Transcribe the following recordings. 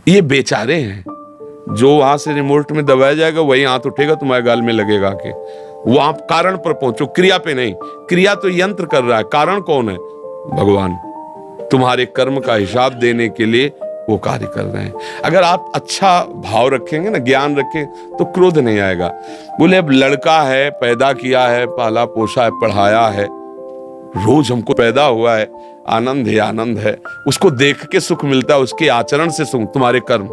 ये बेचारे हैं, जो वहां से रिमोट में दबाया जाएगा वही हाथ उठेगा, तुम्हारे गाल में लगेगा के। वो आप कारण पर पहुंचो, क्रिया पे नहीं। क्रिया तो यंत्र कर रहा है, कारण कौन है? भगवान। तुम्हारे कर्म का हिसाब देने के लिए वो कार्य कर रहे हैं। अगर आप अच्छा भाव रखेंगे ना, ज्ञान रखें, तो क्रोध नहीं आएगा। बोले अब लड़का है, पैदा किया है, पाला पोसा है, पढ़ाया है, रोज हमको पैदा हुआ है, आनंद है, आनंद है, उसको देख के सुख मिलता है, उसके आचरण से सुख। तुम्हारे कर्म,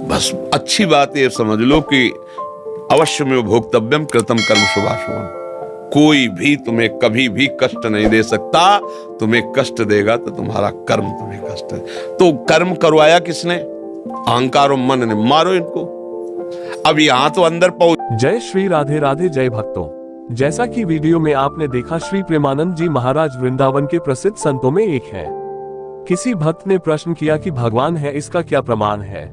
बस अच्छी बात ये समझ लो कि अवश्य में भोक्तव्यम कृतम कर्म शुभाशुभम। कोई भी तुम्हें कभी भी कष्ट नहीं दे सकता। तुम्हें कष्ट देगा तो तुम्हारा कर्म तुम्हें कष्ट है। तो कर्म करवाया किसने? अहंकार और मन ने। मारो इनको। अब यहां तो अंदर पहुंच। जय श्री राधे राधे। जय भक्तों, जैसा कि वीडियो में आपने देखा, श्री प्रेमानंद जी महाराज वृंदावन के प्रसिद्ध संतों में एक है। किसी भक्त ने प्रश्न किया कि भगवान है, इसका क्या प्रमाण है?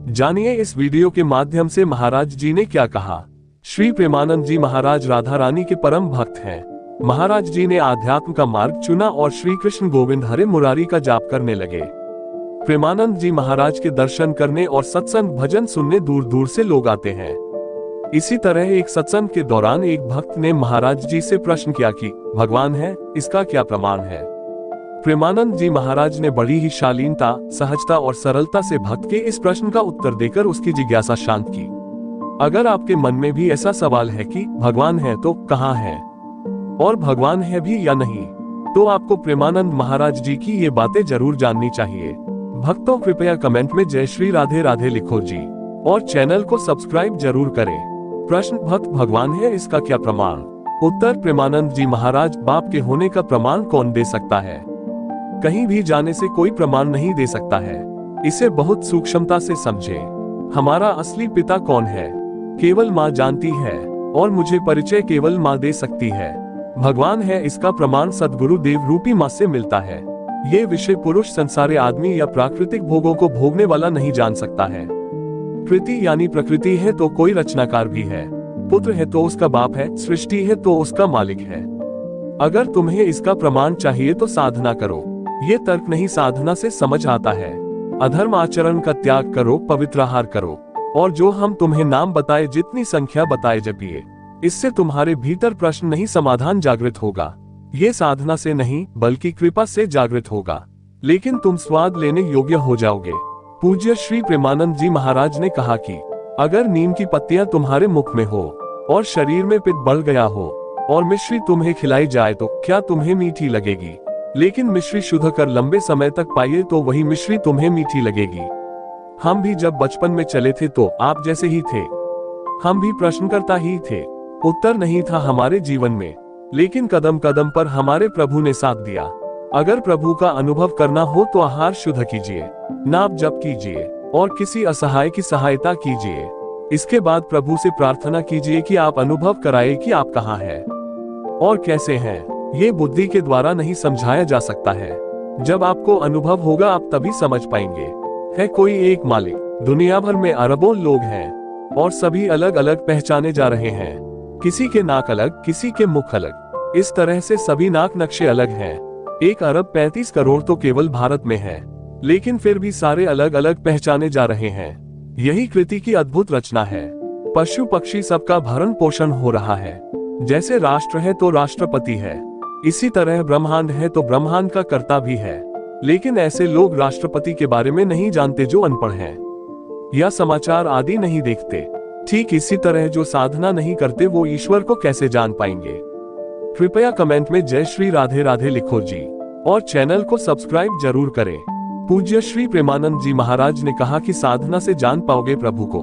जानिए इस वीडियो के माध्यम से महाराज जी ने क्या कहा। श्री प्रेमानंद जी महाराज राधा रानी के परम भक्त हैं। महाराज जी ने आध्यात्म का मार्ग चुना और श्री कृष्ण गोविंद हरे मुरारी का जाप करने लगे। प्रेमानंद जी महाराज के दर्शन करने और सत्संग भजन सुनने दूर दूर से लोग आते हैं। इसी तरह एक सत्संग के दौरान एक भक्त ने महाराज जी से प्रश्न किया कि भगवान है, इसका क्या प्रमाण है? प्रेमानंद जी महाराज ने बड़ी ही शालीनता, सहजता और सरलता से भक्त के इस प्रश्न का उत्तर देकर उसकी जिज्ञासा शांत की। अगर आपके मन में भी ऐसा सवाल है कि भगवान है तो कहाँ है, और भगवान है भी या नहीं, तो आपको प्रेमानंद महाराज जी की ये बातें जरूर जाननी चाहिए। भक्तों, कृपया कमेंट में जय श्री राधे राधे लिखो जी, और चैनल को सब्सक्राइब जरूर करें। प्रश्न: भक्त भगवान है, इसका क्या प्रमाण? उत्तर: प्रेमानंद जी महाराज, बाप के होने का प्रमाण कौन दे सकता है? कहीं भी जाने से कोई प्रमाण नहीं दे सकता है। इसे बहुत सूक्ष्मता से समझे। हमारा असली पिता कौन है, केवल माँ जानती है, और मुझे परिचय केवल माँ दे सकती है। भगवान है, इसका प्रमाण सद्गुरु देव रूपी माँ से मिलता है। ये विषय पुरुष, संसारी आदमी या प्राकृतिक भोगों को भोगने वाला नहीं जान सकता है। कृति यानी प्रकृति है तो कोई रचनाकार भी है, पुत्र है तो उसका बाप है, सृष्टि है तो उसका मालिक है। अगर तुम्हें इसका प्रमाण चाहिए तो साधना करो। ये तर्क नहीं, साधना से समझ आता है। अधर्म आचरण का त्याग करो, पवित्र आहार करो, और जो हम तुम्हें नाम बताए, जितनी संख्या बताए जपिए। इससे तुम्हारे भीतर प्रश्न नहीं, समाधान जागृत होगा। ये साधना से नहीं बल्कि कृपा से जागृत होगा, लेकिन तुम स्वाद लेने योग्य हो जाओगे। पूज्य श्री प्रेमानंद जी महाराज ने कहा कि अगर नीम की पत्तियां तुम्हारे मुख में हो और शरीर में पित्त बढ़ गया हो और मिश्री तुम्हें खिलाई जाए तो क्या तुम्हें मीठी लगेगी? लेकिन मिश्री शुद्ध कर लंबे समय तक पाइए तो वही मिश्री तुम्हें मीठी लगेगी। हम भी जब बचपन में चले थे तो आप जैसे ही थे। हम भी प्रश्नकर्ता ही थे। उत्तर नहीं था हमारे जीवन में, लेकिन कदम कदम पर हमारे प्रभु ने साथ दिया। अगर प्रभु का अनुभव करना हो तो आहार शुद्ध कीजिए, नाम जप कीजिए और किसी असहाय की सहायता कीजिए। इसके बाद प्रभु से प्रार्थना कीजिए कि आप अनुभव कराए कि आप कहाँ हैं और कैसे हैं। ये बुद्धि के द्वारा नहीं समझाया जा सकता है। जब आपको अनुभव होगा आप तभी समझ पाएंगे। है कोई एक मालिक, दुनिया भर में अरबों लोग हैं और सभी अलग अलग पहचाने जा रहे हैं। किसी के नाक अलग, किसी के मुख अलग, इस तरह से सभी नाक नक्शे अलग हैं। 1 अरब 35 करोड़ तो केवल भारत में है, लेकिन फिर भी सारे अलग अलग पहचाने जा रहे हैं। यही कृति की अद्भुत रचना है। पशु पक्षी सबका भरण पोषण हो रहा है। जैसे राष्ट्र है तो राष्ट्रपति है, इसी तरह ब्रह्मांड है तो ब्रह्मांड का कर्ता भी है। लेकिन ऐसे लोग राष्ट्रपति के बारे में नहीं जानते जो अनपढ़ हैं या समाचार आदि नहीं देखते। ठीक इसी तरह जो साधना नहीं करते वो ईश्वर को कैसे जान पाएंगे? कृपया कमेंट में जय श्री राधे राधे लिखो जी, और चैनल को सब्सक्राइब जरूर करें। पूज्य श्री प्रेमानंद जी महाराज ने कहा कि साधना से जान पाओगे प्रभु को।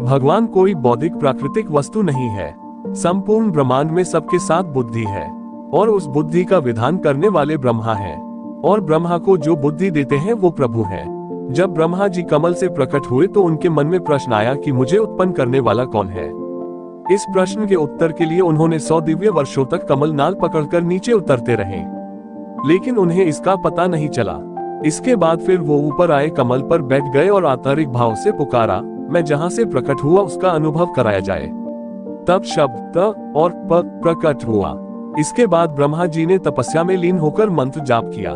भगवान कोई बौद्धिक प्राकृतिक वस्तु नहीं है। संपूर्ण ब्रह्मांड में सबके साथ बुद्धि है, और उस बुद्धि का विधान करने वाले ब्रह्मा हैं, और ब्रह्मा को जो बुद्धि देते हैं वो प्रभु हैं। जब ब्रह्मा जी कमल से प्रकट हुए तो उनके मन में प्रश्न आया कि मुझे उत्पन्न करने वाला कौन है। इस प्रश्न के उत्तर के लिए उन्होंने 100 दिव्य वर्षों तक कमल नाल पकड़कर नीचे उतरते रहे, लेकिन उन्हें इसका पता नहीं चला। इसके बाद फिर वो ऊपर आए, कमल पर बैठ गए और आंतरिक भाव से पुकारा, मैं जहां से प्रकट हुआ उसका अनुभव कराया जाए। तब शब्द त और प प्रकट हुआ। इसके बाद ब्रह्मा जी ने तपस्या में लीन होकर मंत्र जाप किया।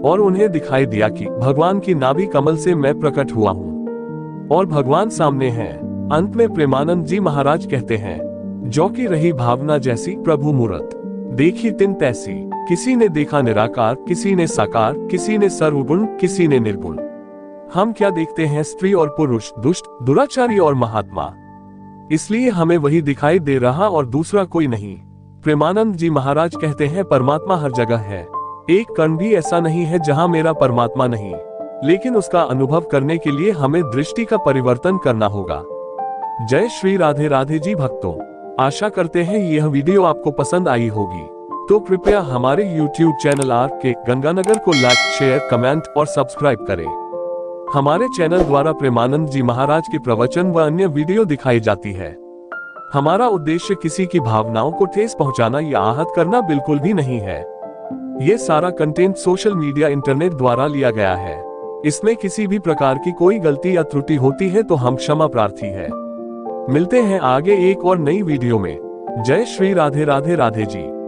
और उन्हें दिखाई दिया कि भगवान की नाभि कमल से मैं प्रकट हुआ हूँ और भगवान सामने हैं। अंत में प्रेमानंद जी महाराज कहते हैं, जो की रही भावना जैसी प्रभु मूरत, देखी तिन तैसी। किसी ने देखा निराकार, किसी ने साकार, किसी ने सर्वगुण, किसी ने निर्गुण। हम क्या देखते हैं, स्त्री और पुरुष, दुष्ट, दुराचारी और महात्मा। इसलिए हमें वही दिखाई दे रहा और दूसरा कोई नहीं। प्रेमानंद जी महाराज कहते हैं, परमात्मा हर जगह है। एक कण भी ऐसा नहीं है जहां मेरा परमात्मा नहीं, लेकिन उसका अनुभव करने के लिए हमें दृष्टि का परिवर्तन करना होगा। जय श्री राधे राधे जी भक्तों, आशा करते हैं यह वीडियो आपको पसंद आई होगी। तो कृपया हमारे YouTube चैनल RK गंगानगर को लाइक, शेयर, कमेंट और सब्सक्राइब करें। हमारे चैनल द्वारा प्रेमानंद जी महाराज के प्रवचन व अन्य वीडियो दिखाई जाती है। हमारा उद्देश्य किसी की भावनाओं को ठेस पहुंचाना या आहत करना बिल्कुल भी नहीं है। ये सारा कंटेंट सोशल मीडिया, इंटरनेट द्वारा लिया गया है। इसमें किसी भी प्रकार की कोई गलती या त्रुटि होती है तो हम क्षमा प्रार्थी है। मिलते हैं आगे एक और नई वीडियो में। जय श्री राधे राधे राधे जी।